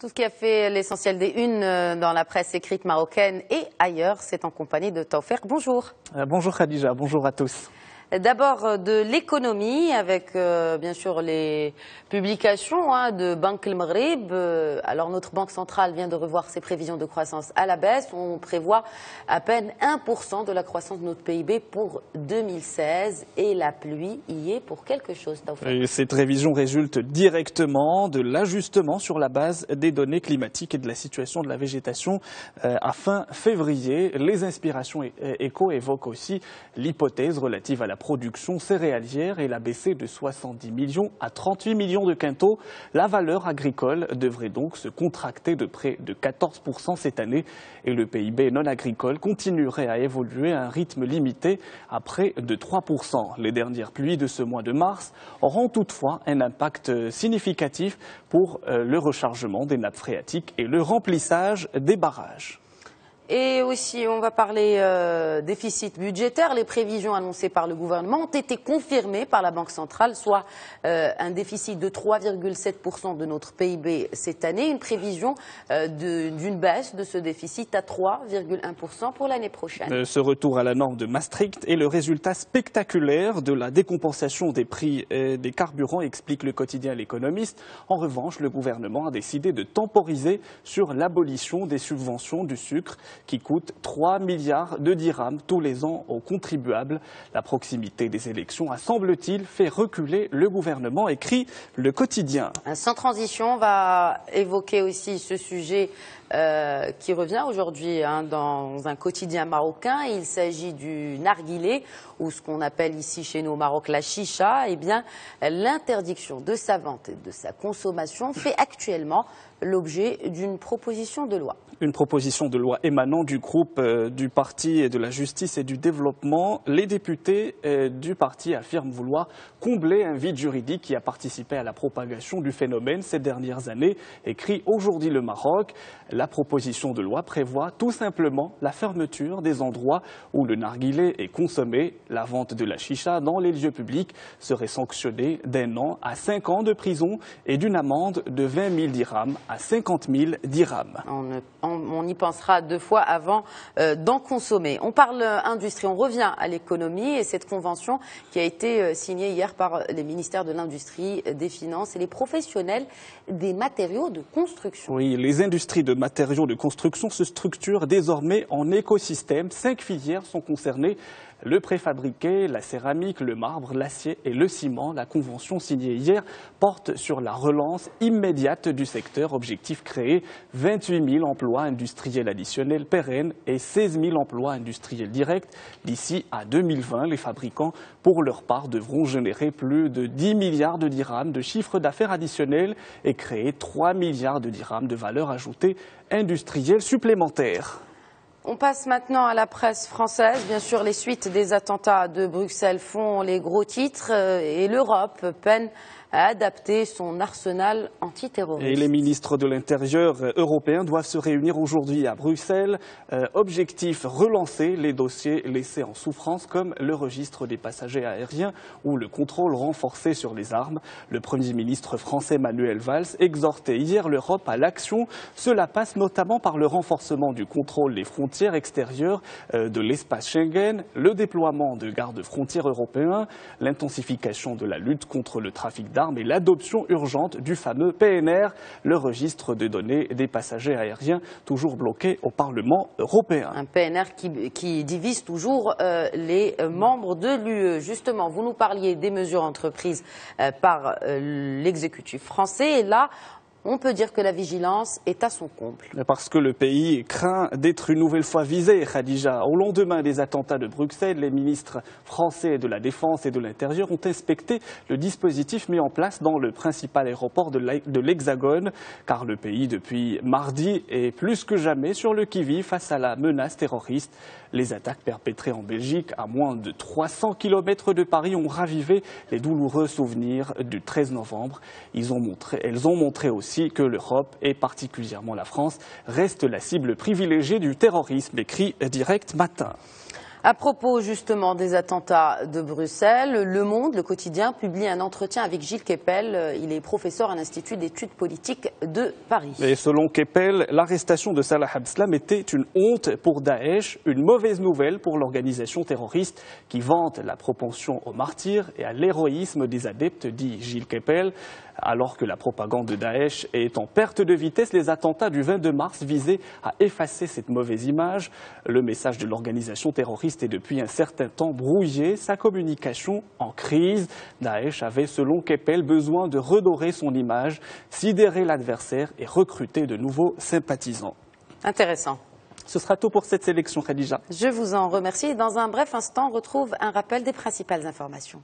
Tout ce qui a fait l'essentiel des unes dans la presse écrite marocaine et ailleurs, c'est en compagnie de Tawfeq. Bonjour. Bonjour Khadija, bonjour à tous. D'abord de l'économie avec bien sûr les publications de Banque El Maghreb. Alors notre banque centrale vient de revoir ses prévisions de croissance à la baisse. On prévoit à peine 1% de la croissance de notre PIB pour 2016 et la pluie y est pour quelque chose. Et cette révision résulte directement de l'ajustement sur la base des données climatiques et de la situation de la végétation à fin février. Les inspirations éco évoquent aussi l'hypothèse relative à la production céréalière et la baissée de 70 millions à 38 millions de quintaux. La valeur agricole devrait donc se contracter de près de 14% cette année et le PIB non agricole continuerait à évoluer à un rythme limité à près de 3%. Les dernières pluies de ce mois de mars auront toutefois un impact significatif pour le rechargement des nappes phréatiques et le remplissage des barrages. Et aussi, on va parler déficit budgétaire. Les prévisions annoncées par le gouvernement ont été confirmées par la Banque centrale, soit un déficit de 3,7% de notre PIB cette année, une prévision d'une baisse de ce déficit à 3,1% pour l'année prochaine. Ce retour à la norme de Maastricht est le résultat spectaculaire de la décompensation des prix des carburants, explique le quotidien L'Économiste. En revanche, le gouvernement a décidé de temporiser sur l'abolition des subventions du sucre, qui coûte 3 milliards de dirhams tous les ans aux contribuables. La proximité des élections a, semble-t-il, fait reculer le gouvernement, écrit le quotidien. Sans transition, on va évoquer aussi ce sujet qui revient aujourd'hui dans un quotidien marocain. Il s'agit du narguilé, ou ce qu'on appelle ici chez nous au Maroc la chicha. Eh bien, l'interdiction de sa vente et de sa consommation fait actuellement l'objet d'une proposition de loi. Une proposition de loi émanant du groupe du Parti de la Justice et du Développement. Les députés du parti affirment vouloir combler un vide juridique qui a participé à la propagation du phénomène ces dernières années, écrit aujourd'hui Le Maroc. La proposition de loi prévoit tout simplement la fermeture des endroits où le narguilé est consommé. La vente de la chicha dans les lieux publics serait sanctionnée d'1 an à 5 ans de prison et d'une amende de 20 000 dirhams à 50 000 dirhams. On y pensera deux fois avant d'en consommer. On parle industrie, on revient à l'économie et cette convention qui a été signée hier par les ministères de l'Industrie, des Finances et les professionnels des matériaux de construction. Oui, les industries de matériaux de construction se structurent désormais en écosystème. 5 filières sont concernées. Le préfabriqué, la céramique, le marbre, l'acier et le ciment. La convention signée hier porte sur la relance immédiate du secteur. Objectif créer 28 000 emplois industriels additionnels pérennes et 16 000 emplois industriels directs. D'ici à 2020, les fabricants, pour leur part, devront générer plus de 10 milliards de dirhams de chiffre d'affaires additionnel et créer 3 milliards de dirhams de valeur ajoutée industrielle supplémentaire. On passe maintenant à la presse française. Bien sûr, les suites des attentats de Bruxelles font les gros titres et l'Europe peine à adapter son arsenal antiterroriste. Et les ministres de l'Intérieur européens doivent se réunir aujourd'hui à Bruxelles. Objectif, relancer les dossiers laissés en souffrance comme le registre des passagers aériens ou le contrôle renforcé sur les armes. Le Premier ministre français Manuel Valls exhortait hier l'Europe à l'action. Cela passe notamment par le renforcement du contrôle des frontières extérieures de l'espace Schengen, le déploiement de gardes-frontières européens, l'intensification de la lutte contre le trafic d'armes et l'adoption urgente du fameux PNR, le registre de données des passagers aériens, toujours bloqué au Parlement européen. Un PNR qui divise toujours les membres de l'UE. Justement, vous nous parliez des mesures entreprises par l'exécutif français. Et là, on peut dire que la vigilance est à son comble. Parce que le pays craint d'être une nouvelle fois visé, Khadija. Au lendemain des attentats de Bruxelles, les ministres français de la Défense et de l'Intérieur ont inspecté le dispositif mis en place dans le principal aéroport de l'Hexagone, car le pays, depuis mardi, est plus que jamais sur le qui-vive face à la menace terroriste. Les attaques perpétrées en Belgique, à moins de 300 km de Paris, ont ravivé les douloureux souvenirs du 13 novembre. Elles ont montré aussi que l'Europe, et particulièrement la France, reste la cible privilégiée du terrorisme, écrit Direct Matin. À propos justement des attentats de Bruxelles, Le Monde, le quotidien, publie un entretien avec Gilles Kepel. Il est professeur à l'Institut d'études politiques de Paris. Et selon Kepel, l'arrestation de Salah Abdeslam était une honte pour Daesh, une mauvaise nouvelle pour l'organisation terroriste qui vante la propension au martyr et à l'héroïsme des adeptes, dit Gilles Kepel. Alors que la propagande de Daesh est en perte de vitesse, les attentats du 22 mars visaient à effacer cette mauvaise image. Le message de l'organisation terroriste est depuis un certain temps brouillé, sa communication en crise. Daesh avait, selon Kepel, besoin de redorer son image, sidérer l'adversaire et recruter de nouveaux sympathisants. Intéressant. Ce sera tout pour cette sélection, Khadija. Je vous en remercie. Dans un bref instant, on retrouve un rappel des principales informations.